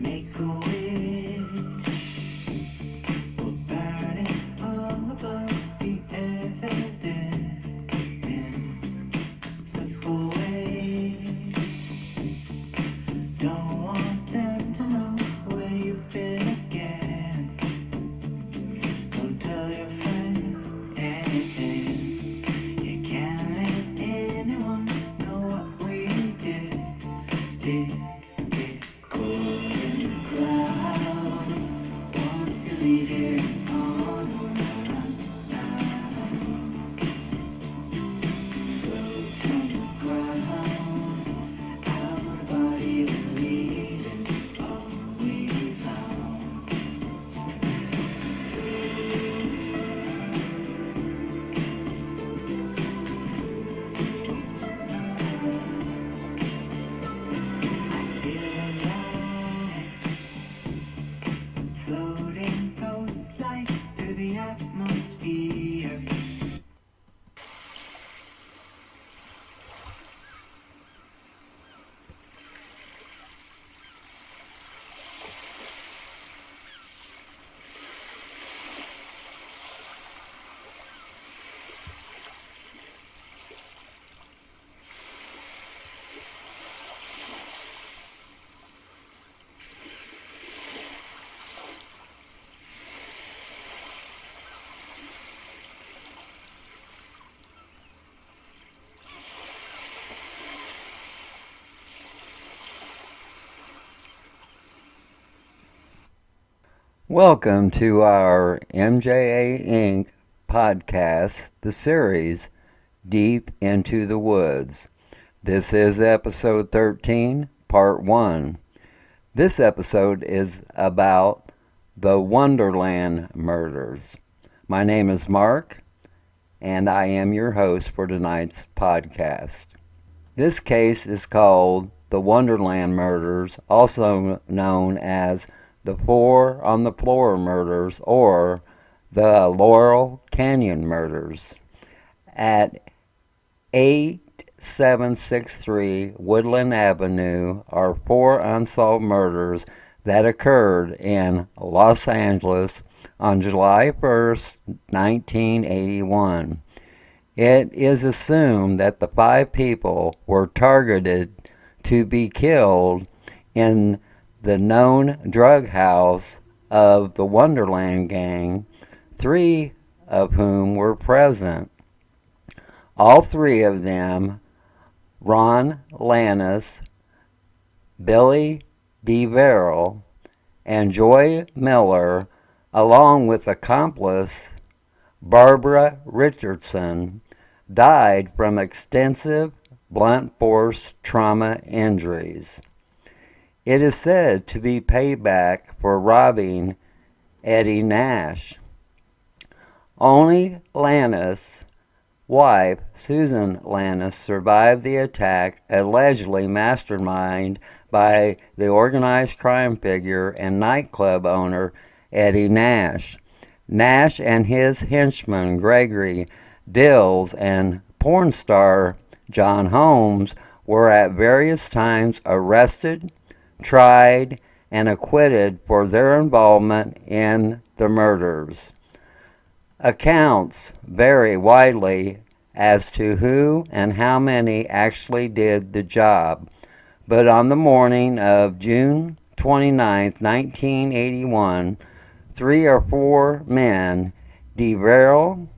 Make a wish, we'll burn it all above the evidence. Slip away, don't want them to know where you've been again. Don't tell your friend anything. You can't let anyone know what we did. Caught in the clouds, once you leave here on around now. Float from the ground, out of body believing all we found. I feel alive, floating ghost-like through the atmosphere. Welcome to our MJA Inc. podcast, the series Deep into the Woods. This is episode 13, part 1. This episode is about the Wonderland Murders. My name is Mark, and I am your host for tonight's podcast. This case is called the Wonderland Murders, also known as the Four on the Floor Murders or the Laurel Canyon Murders. At 8763 Woodland Avenue are four unsolved murders that occurred in Los Angeles on July 1st, 1981. It is assumed that the five people were targeted to be killed in the known drug house of the Wonderland gang, three of whom were present. All three of them, Ron Lannis, Billy DeVeril, and Joy Miller, along with accomplice Barbara Richardson, died from extensive blunt force trauma injuries. It is said to be payback for robbing Eddie Nash. Only Lannis' wife, Susan Lannis, survived the attack, allegedly masterminded by the organized crime figure and nightclub owner Eddie Nash. Nash and his henchman Gregory Dills and porn star John Holmes were at various times arrested, tried, and acquitted for their involvement in the murders. Accounts vary widely as to who and how many actually did the job, but on the morning of June 29, 1981, 3 or 4 men, DeVeril,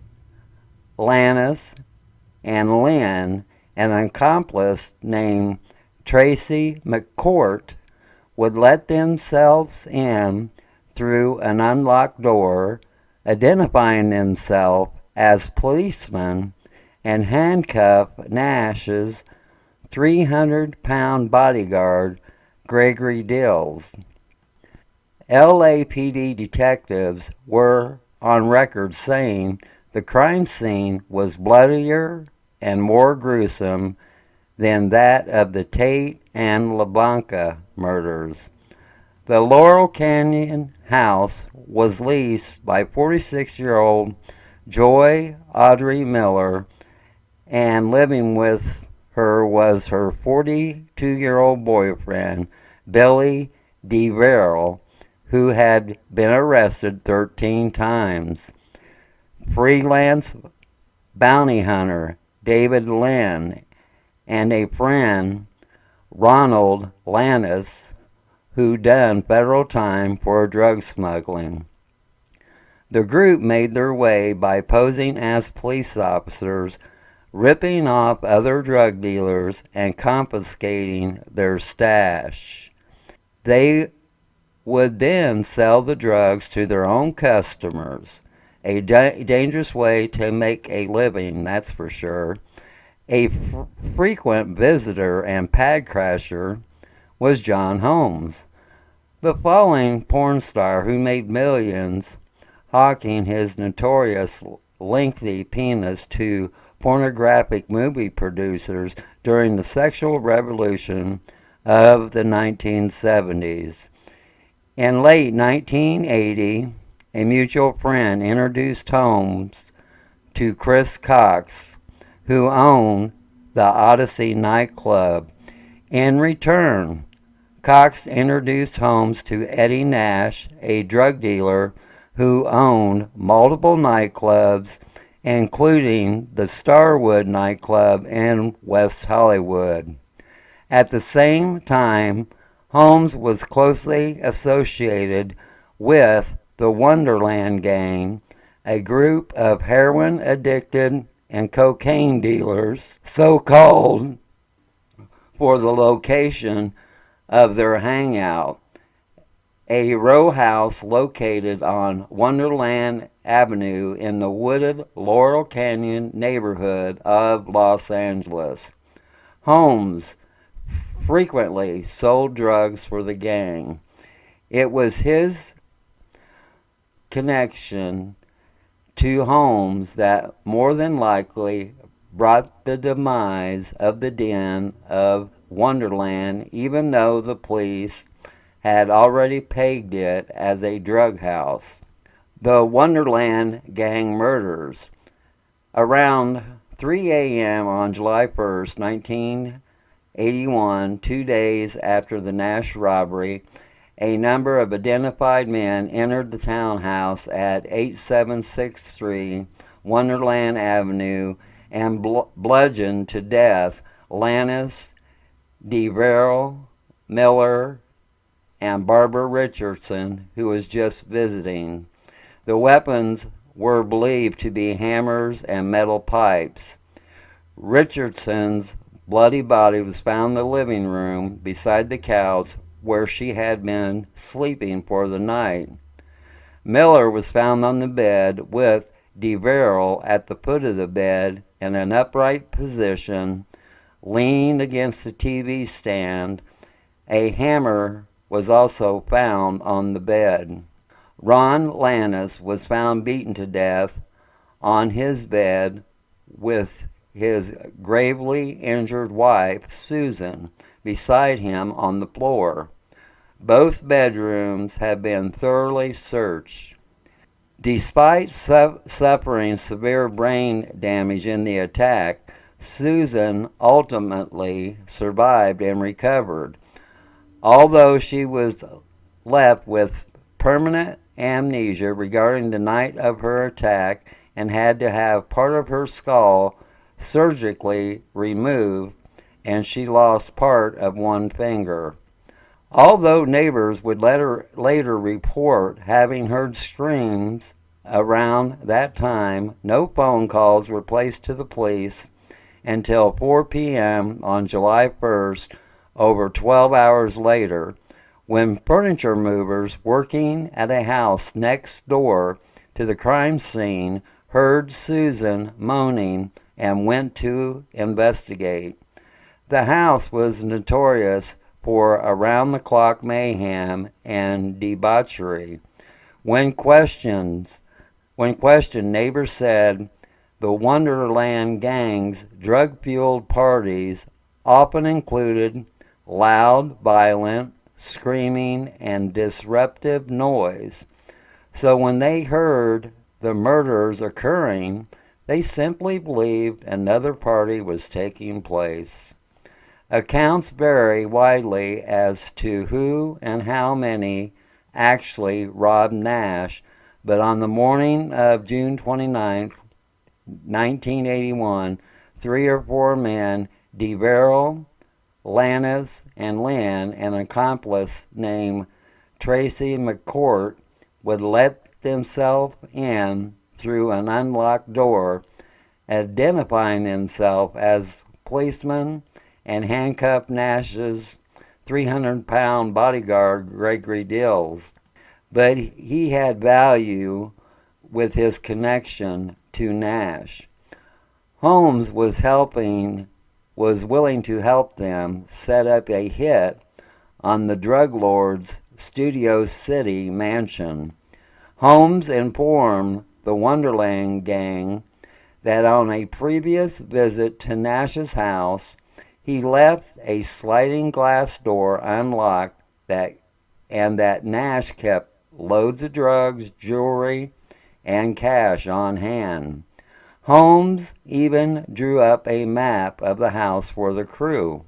Lannis, and Lynn, and an accomplice named Tracy McCourt, would let themselves in through an unlocked door, identifying themselves as policemen, and handcuff Nash's 300-pound bodyguard, Gregory Dills. LAPD detectives were on record saying the crime scene was bloodier and more gruesome than that of the Tate and LaBlanca murders. The Laurel Canyon house was leased by 46-year-old Joy Audrey Miller, and living with her was her 42-year-old boyfriend, Billy DeVerel, who had been arrested 13 times. Freelance bounty hunter David Lynn and a friend, Ronald Lannis, who done federal time for drug smuggling. The group made their way by posing as police officers, ripping off other drug dealers, and confiscating their stash. They would then sell the drugs to their own customers. A dangerous way to make a living, that's for sure. A frequent visitor and pad crasher was John Holmes, the falling porn star who made millions hawking his notorious lengthy penis to pornographic movie producers during the sexual revolution of the 1970s. In late 1980, a mutual friend introduced Holmes to Chris Cox, who owned the Odyssey nightclub. In return, Cox introduced Holmes to Eddie Nash, a drug dealer who owned multiple nightclubs, including the Starwood nightclub in West Hollywood. At the same time, Holmes was closely associated with the Wonderland Gang, a group of heroin-addicted and cocaine dealers, so called for the location of their hangout, a row house located on Wonderland Avenue in the wooded Laurel Canyon neighborhood of Los Angeles. Holmes frequently sold drugs for the gang. It was his connection to Holmes that more than likely brought the demise of the den of Wonderland, even though the police had already pegged it as a drug house. The Wonderland Gang Murders. Around 3 a.m. on July 1st, 1981, 2 days after the Nash robbery, a number of identified men entered the townhouse at 8763 Wonderland Avenue and bludgeoned to death Lannis, DeVerel, Miller, and Barbara Richardson, who was just visiting. The weapons were believed to be hammers and metal pipes. Richardson's bloody body was found in the living room beside the couch where she had been sleeping for the night. Miller was found on the bed with DeVerel at the foot of the bed in an upright position, leaning against the TV stand. A hammer was also found on the bed. Ron Lannis was found beaten to death on his bed with his gravely injured wife, Susan, beside him on the floor. Both bedrooms have been thoroughly searched. Despite suffering severe brain damage in the attack, Susan ultimately survived and recovered, although she was left with permanent amnesia regarding the night of her attack and had to have part of her skull surgically removed, and she lost part of one finger. Although neighbors would later report having heard screams around that time, no phone calls were placed to the police until 4 p.m. on July 1st, over 12 hours later, when furniture movers working at a house next door to the crime scene heard Susan moaning and went to investigate. The house was notorious for around-the-clock mayhem and debauchery. When questioned, neighbors said the Wonderland Gang's drug-fueled parties often included loud, violent, screaming, and disruptive noise. So when they heard the murders occurring, they simply believed another party was taking place. Accounts vary widely as to who and how many actually robbed Nash, but on the morning of June 29, 1981, 3 or 4 men, DeVerrell, Lannis, and Lynn, an accomplice named Tracy McCourt, would let themselves in through an unlocked door, identifying themselves as policemen, and handcuffed Nash's 300-pound bodyguard, Gregory Dills. But he had value with his connection to Nash. Holmes was willing to help them set up a hit on the drug lord's Studio City mansion. Holmes informed the Wonderland gang that on a previous visit to Nash's house, he left a sliding glass door unlocked and that Nash kept loads of drugs, jewelry, and cash on hand. Holmes even drew up a map of the house for the crew.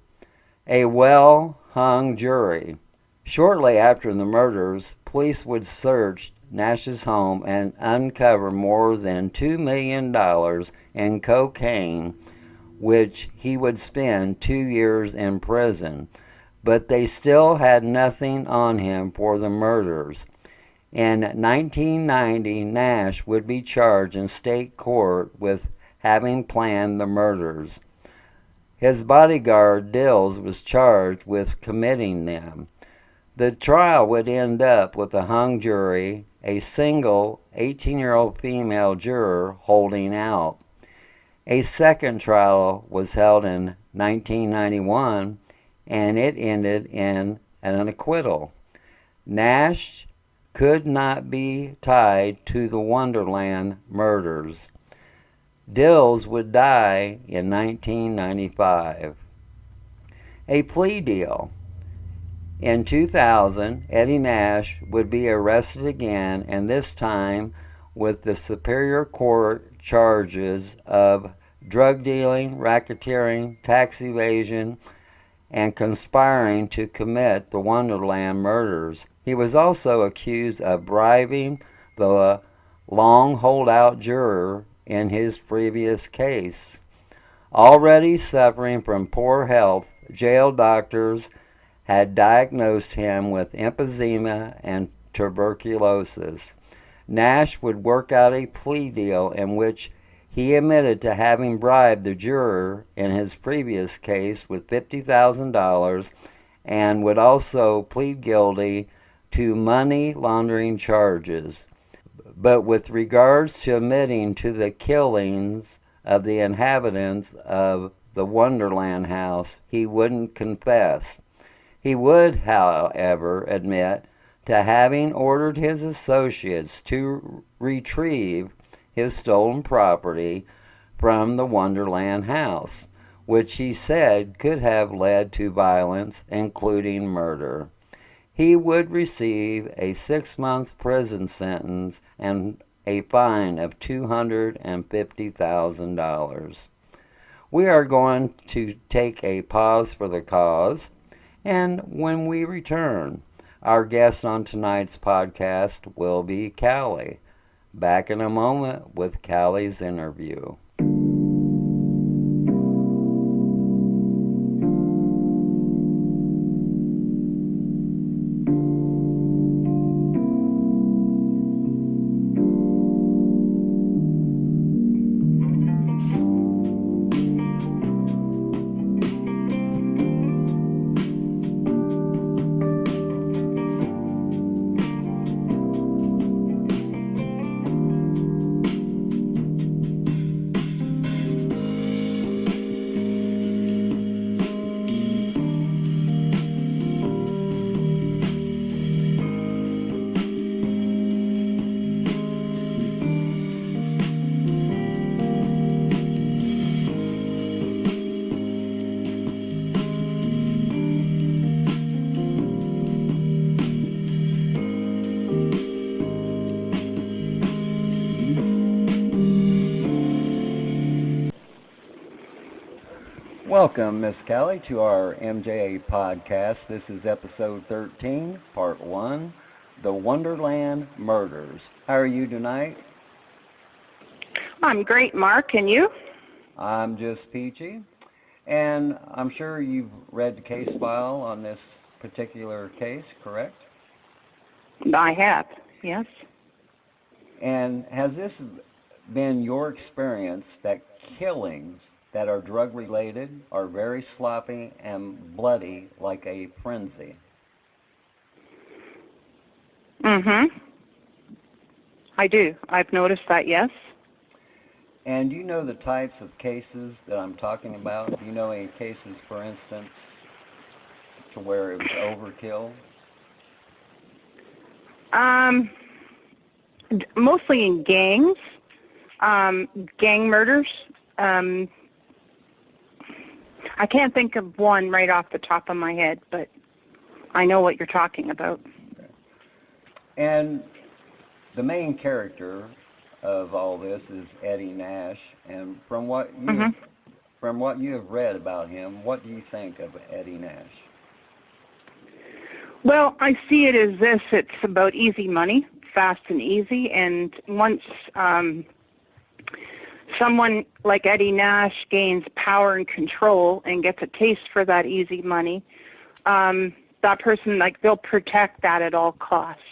A well-hung jury. Shortly after the murders, police would search Nash's home and uncover more than $2 million in cocaine, which he would spend 2 years in prison. But they still had nothing on him for the murders. In 1990, Nash would be charged in state court with having planned the murders. His bodyguard, Dills, was charged with committing them. The trial would end up with a hung jury, a single 18-year-old female juror holding out. A second trial was held in 1991, and it ended in an acquittal. Nash could not be tied to the Wonderland murders. Dills would die in 1995. A plea deal. In 2000, Eddie Nash would be arrested again, and this time with the Superior Court charges of drug dealing, racketeering, tax evasion, and conspiring to commit the Wonderland murders. He was also accused of bribing the long holdout juror in his previous case. Already suffering from poor health, jail doctors had diagnosed him with emphysema and tuberculosis. Nash would work out a plea deal in which he admitted to having bribed the juror in his previous case with $50,000 and would also plead guilty to money laundering charges. But with regards to admitting to the killings of the inhabitants of the Wonderland house, he wouldn't confess. He would, however, admit to having ordered his associates to retrieve his stolen property from the Wonderland house, which he said could have led to violence, including murder. He would receive a 6-month prison sentence and a fine of $250,000. We are going to take a pause for the cause, and when we return, our guest on tonight's podcast will be Cali. Back in a moment with Cali's interview. Welcome, Miss Cali, to our MJA podcast. This is episode 13, part 1, The Wonderland Murders. How are you tonight? I'm great, Mark, and you? I'm just peachy, and I'm sure you've read the case file on this particular case, correct? I have, yes. And has this been your experience that killings that are drug-related are very sloppy and bloody like a frenzy? Mm-hmm. I do. I've noticed that, yes. And do you know the types of cases that I'm talking about? Do you know any cases, for instance, to where it was overkill? Mostly in gangs, gang murders. I can't think of one right off the top of my head, but I know what you're talking about. Okay. And the main character of all this is Eddie Nash, and from what you have read about him, what do you think of Eddie Nash? Well, I see it as this. It's about easy money, fast and easy, and once someone like Eddie Nash gains power and control and gets a taste for that easy money, that person, they'll protect that at all costs.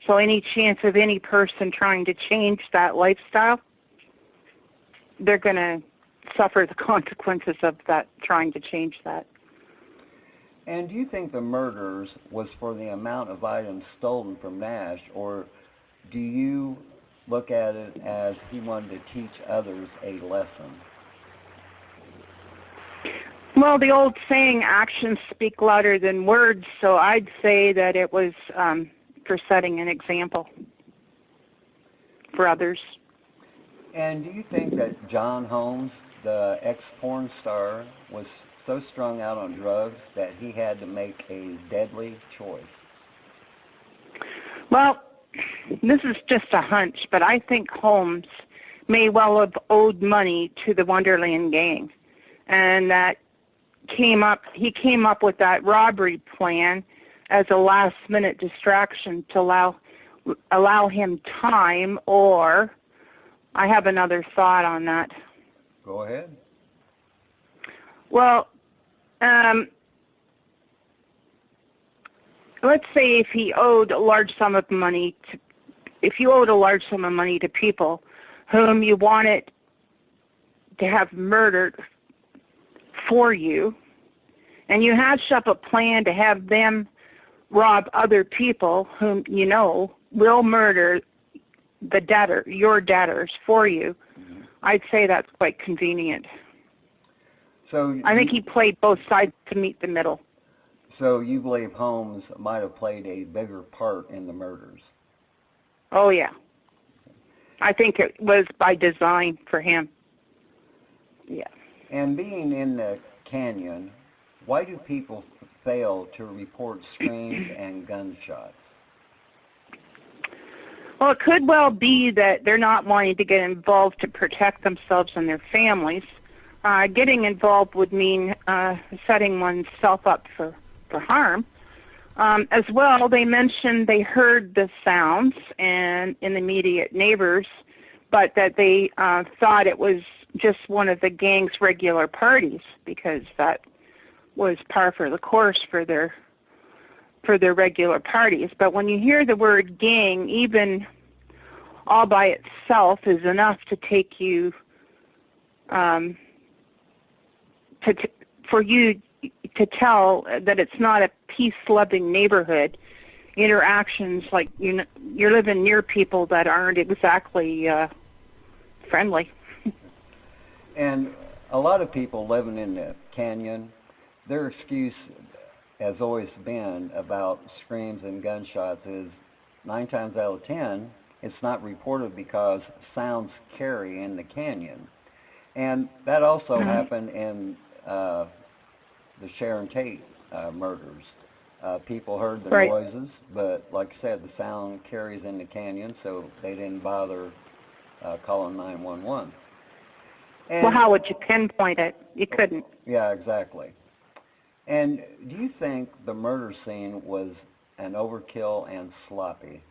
So any chance of any person trying to change that lifestyle, they're going to suffer the consequences of that, trying to change that. And do you think the murders was for the amount of items stolen from Nash, or do you look at it as he wanted to teach others a lesson? Well, the old saying, actions speak louder than words, so I'd say that it was for setting an example for others. And do you think that John Holmes, the ex-porn star, was so strung out on drugs that he had to make a deadly choice? Well, this is just a hunch, but I think Holmes may well have owed money to the Wonderland gang, and that he came up with that robbery plan as a last-minute distraction to allow him time, or I have another thought on that. Go ahead. Well, let's say if you owed a large sum of money to people whom you wanted to have murdered for you, and you hatched up a plan to have them rob other people whom you know will murder your debtors for you, mm-hmm. I'd say that's quite convenient. So I think he played both sides to meet the middle. So you believe Holmes might have played a bigger part in the murders? Oh, yeah. I think it was by design for him. Yeah. And being in the canyon, why do people fail to report screams and gunshots? Well, it could well be that they're not wanting to get involved to protect themselves and their families. Getting involved would mean setting oneself up for harm. As well, they mentioned they heard the sounds and in the immediate neighbors, but that they thought it was just one of the gang's regular parties because that was par for the course for their regular parties. But when you hear the word gang, even all by itself is enough to take you for you to tell that it's not a peace-loving neighborhood. Interactions like you're living near people that aren't exactly friendly. And a lot of people living in the canyon, their excuse has always been about screams and gunshots is 9 times out of 10, it's not reported because sounds carry in the canyon. And that also happened in the Sharon Tate murders. People heard the noises, but like I said, the sound carries in the canyon, so they didn't bother calling 911. And, Well, how would you pinpoint it? You couldn't. yeah, exactly. And do you think the murder scene was an overkill and sloppy?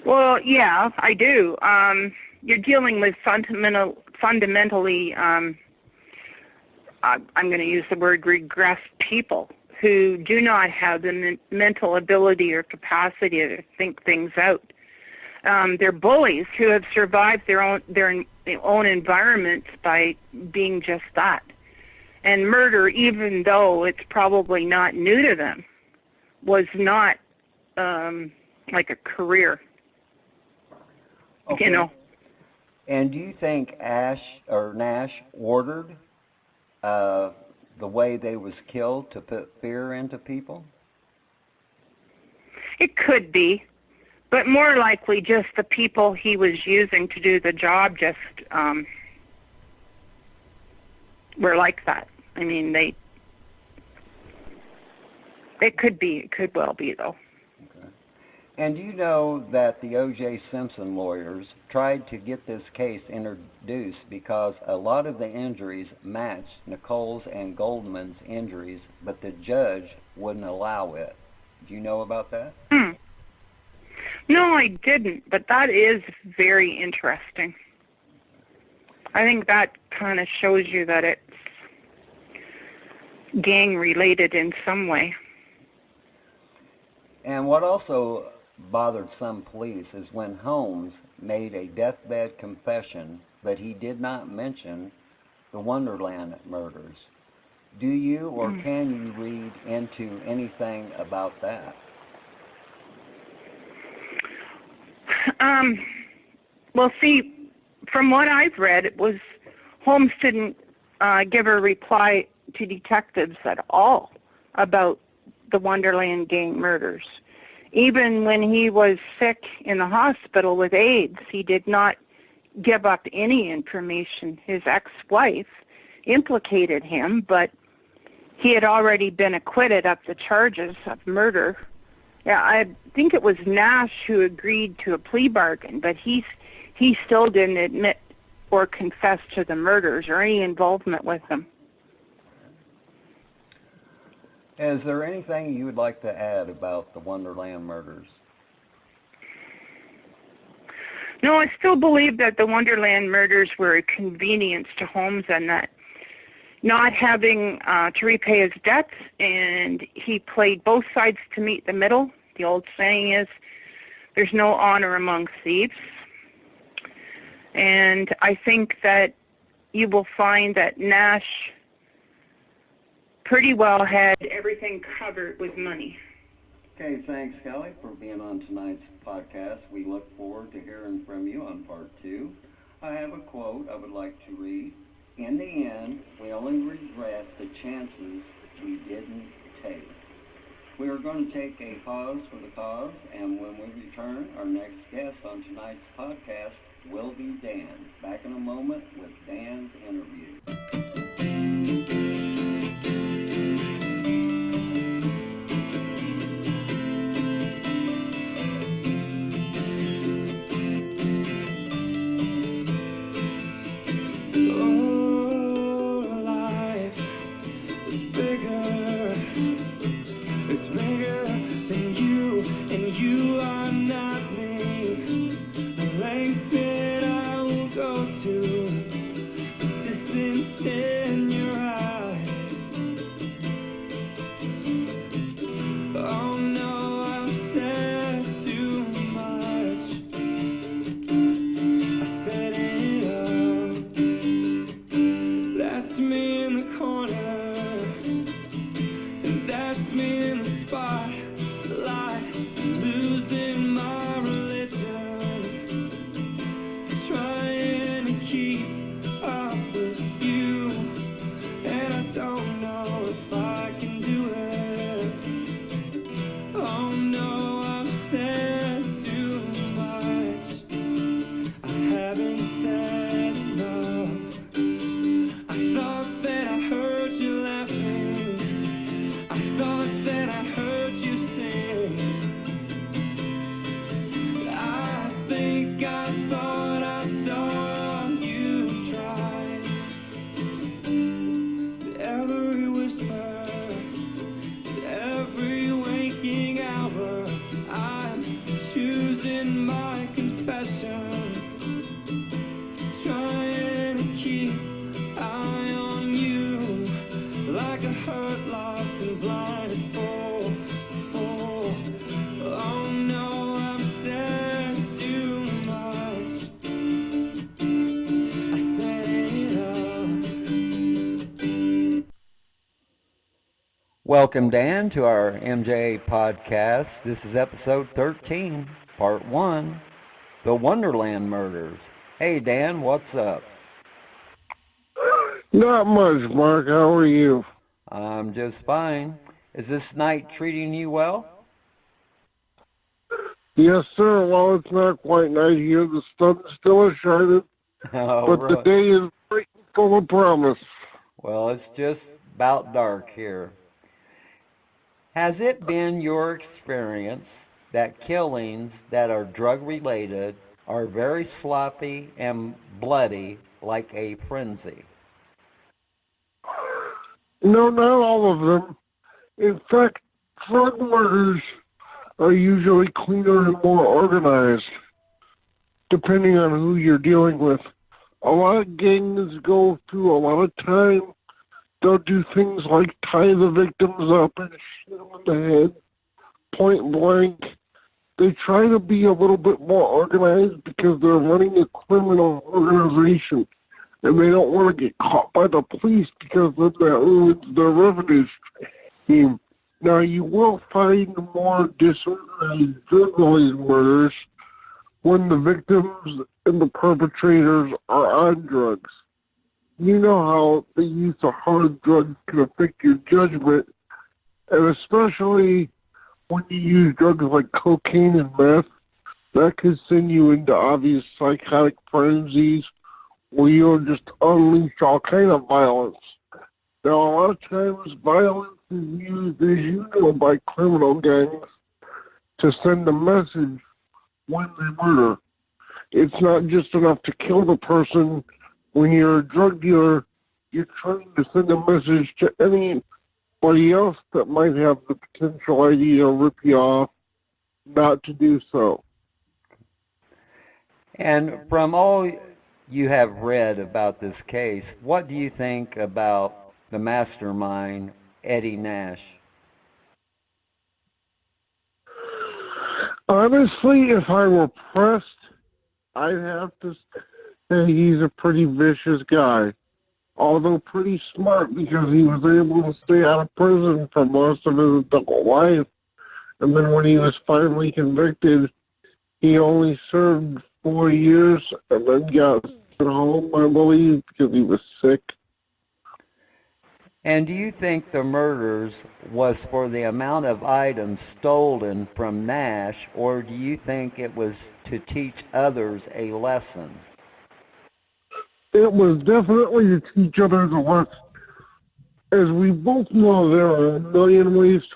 Well, yeah, I do. You're dealing with fundamentally, I'm going to use the word regressed people who do not have the mental ability or capacity to think things out. They're bullies who have survived their own environments by being just that. And murder, even though it's probably not new to them, was not like a career. Okay. You know. And do you think Nash ordered the way they was killed to put fear into people? It could be, but more likely just the people he was using to do the job just were like that. I mean, it could be. It could well be, though. Okay. And do you know that the O.J. Simpson lawyers tried to get this case introduced because a lot of the injuries matched Nicole's and Goldman's injuries, but the judge wouldn't allow it. Do you know about that? No, I didn't, but that is very interesting. I think that kind of shows you that it's gang-related in some way. And what also bothered some police is when Holmes made a deathbed confession, but he did not mention the Wonderland murders. Do you or can you read into anything about that? Well, see, from what I've read, it was Holmes didn't give a reply to detectives at all about the Wonderland gang murders. Even when he was sick in the hospital with AIDS, he did not give up any information. His ex-wife implicated him, but he had already been acquitted of the charges of murder. Yeah, I think it was Nash who agreed to a plea bargain, but he still didn't admit or confess to the murders or any involvement with them. Is there anything you would like to add about the Wonderland murders? No, I still believe that the Wonderland murders were a convenience to Holmes and that not having to repay his debts, and he played both sides to meet the middle. The old saying is, there's no honor among thieves. And I think that you will find that Nash pretty well had everything covered with money. Okay, thanks, Kelly, for being on tonight's podcast. We look forward to hearing from you on part 2. I have a quote I would like to read. In the end, we only regret the chances we didn't take. We are going to take a pause for the cause, and when we return, our next guest on tonight's podcast will be Dan. Back in a moment with Dan's interview. I thought I saw you Welcome, Dan, to our MJ podcast. This is episode 13, part 1, The Wonderland Murders. Hey, Dan, what's up? Not much, Mark. How are you? I'm just fine. Is this night treating you well? Yes, sir. Well, it's not quite night here. The sun's still shining, Oh, but really? the day is bright and full of promise. Well, it's just about dark here. Has it been your experience that killings that are drug-related are very sloppy and bloody like a frenzy? No, not all of them. In fact, drug murders are usually cleaner and more organized, depending on who you're dealing with. A lot of gangs go through a lot of time. They'll do things like tie the victims up and shoot them in the head, point blank. They try to be a little bit more organized because they're running a criminal organization, and they don't want to get caught by the police because then that ruins their revenue stream. Now, you will find more disorganized drug-related murders when the victims and the perpetrators are on drugs. You know how the use of hard drugs can affect your judgment, and especially when you use drugs like cocaine and meth, that could send you into obvious psychotic frenzies where you'll just unleash all kind of violence. Now, a lot of times, violence is used, as you know, by criminal gangs to send a message when they murder. It's not just enough to kill the person. When you're a drug dealer, you're trying to send a message to anybody else that might have the potential idea to rip you off not to do so. And from all you have read about this case, what do you think about the mastermind, Eddie Nash? Honestly, if I were pressed, I'd have to say he's a pretty vicious guy. Although pretty smart because he was able to stay out of prison for most of his adult life. And then when he was finally convicted, he only served 4 years and then got sent home, I believe, because he was sick. And do you think the murders was for the amount of items stolen from Nash, or do you think it was to teach others a lesson? It was definitely to teach others a lesson. As we both know, there are a million ways to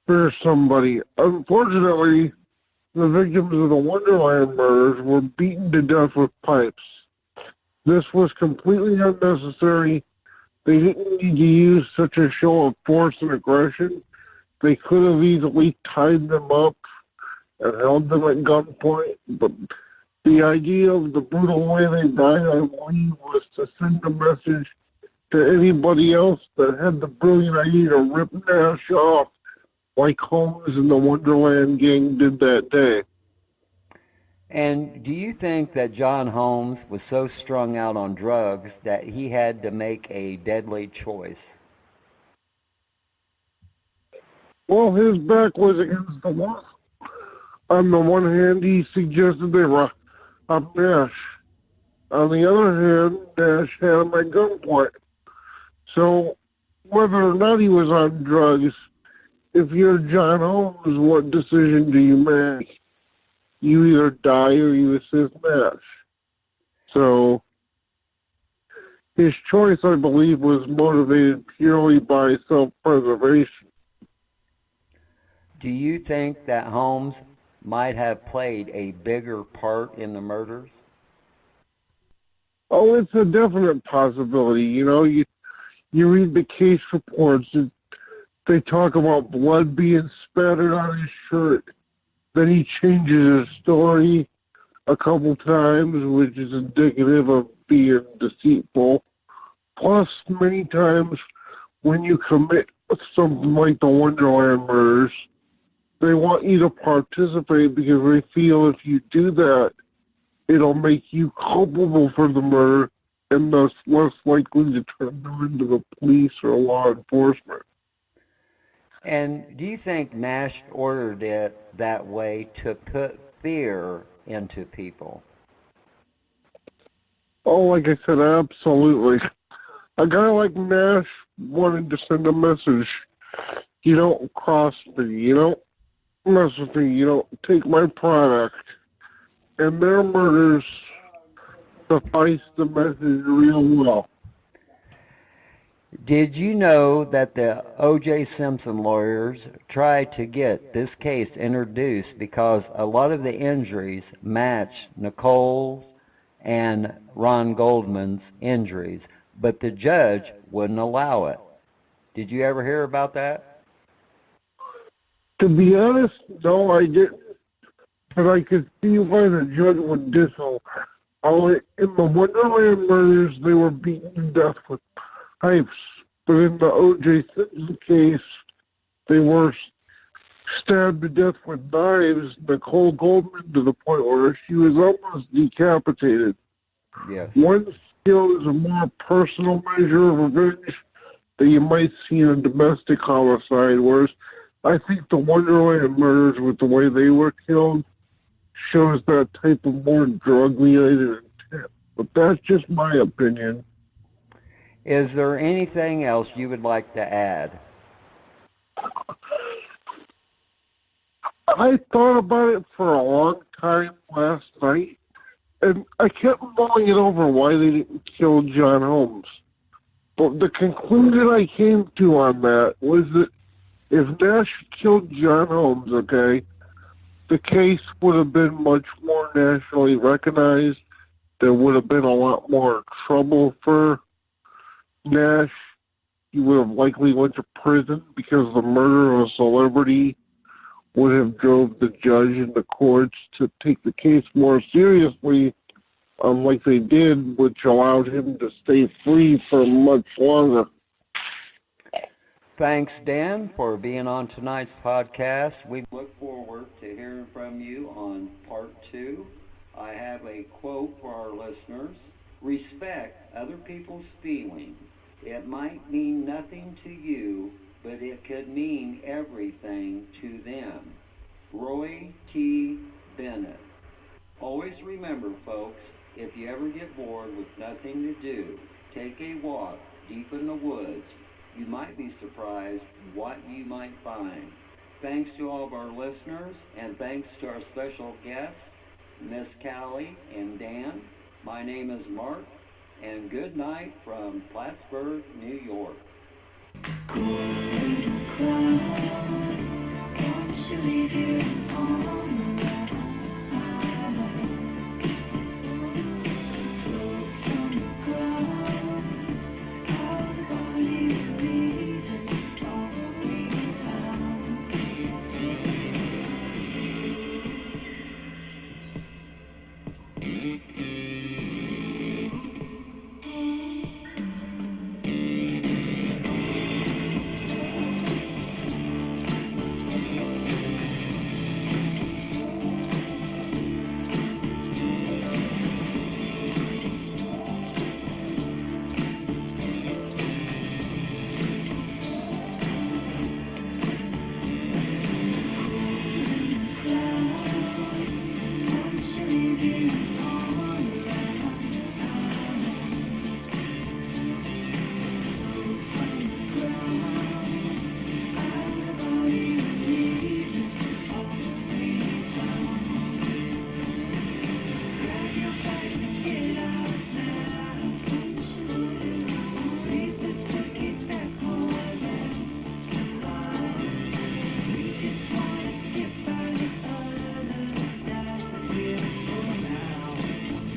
murder somebody. Unfortunately, the victims of the Wonderland murders were beaten to death with pipes. This was completely unnecessary. They didn't need to use such a show of force and aggression. They could have easily tied them up and held them at gunpoint, but the idea of the brutal way they died, I believe, was to send a message to anybody else that had the brilliant idea to rip Nash off, like Holmes and the Wonderland gang did that day. And do you think that John Holmes was so strung out on drugs that he had to make a deadly choice? Well, his back was against the wall. On the one hand, he suggested they rob Nash. On the other hand, Nash had him at gunpoint. So, whether or not he was on drugs, if you're John Holmes, what decision do you make? You either die or you assist Nash. So, his choice, I believe, was motivated purely by self-preservation. Do you think that Holmes might have played a bigger part in the murders? Oh, it's a definite possibility. You know, you read the case reports, and they talk about blood being spattered on his shirt. Then he changes his story a couple times, which is indicative of being deceitful. Plus, many times when you commit something like the Wonderland murders, they want you to participate because they feel if you do that, it'll make you culpable for the murder and thus less likely to turn them into the police or law enforcement. And do you think Nash ordered it that way to put fear into people? Oh, like I said, absolutely. A guy like Nash wanted to send a message. You don't cross me. You don't mess with me. You don't take my product. And their murders suffice the message real well. Did you know that the O.J. Simpson lawyers tried to get this case introduced because a lot of the injuries matched Nicole's and Ron Goldman's injuries, but the judge wouldn't allow it? Did you ever hear about that? To be honest, no, I didn't. But I could see why the judge would disallow. In the Wonderland murders, they were beaten to death with pipes. But in the O.J. Simpson case, they were stabbed to death with knives. Nicole Goldman to the point where she was almost decapitated. Yes. One skill is a more personal measure of revenge that you might see in a domestic homicide, whereas I think the Wonderland murders, with the way they were killed, shows that type of more drug-related intent. But that's just my opinion. Is there anything else you would like to add? I thought about it for a long time last night, and I kept mulling it over why they didn't kill John Holmes. But the conclusion I came to on that was that if Nash killed John Holmes, okay, the case would have been much more nationally recognized. There would have been a lot more trouble for Nash. He would have likely went to prison because the murder of a celebrity would have drove the judge and the courts to take the case more seriously, like they did, which allowed him to stay free for much longer. Thanks, Dan, for being on tonight's podcast. We look forward to hearing from you on part 2. I have a quote for our listeners. Respect other people's feelings. It might mean nothing to you, but it could mean everything to them. Roy T. Bennett. Always remember, folks, if you ever get bored with nothing to do, take a walk deep in the woods. You might be surprised what you might find. Thanks to all of our listeners, and thanks to our special guests, Miss Cali and Dan. My name is Mark, and good night from Plattsburgh, New York. Cool in the clouds, can't you leave your arm around? Float from the ground, how the bodies leaving all we found.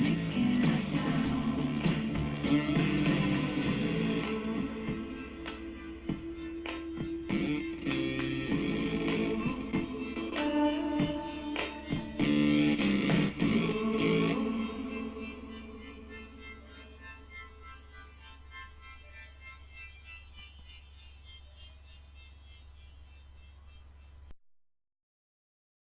Making a sound.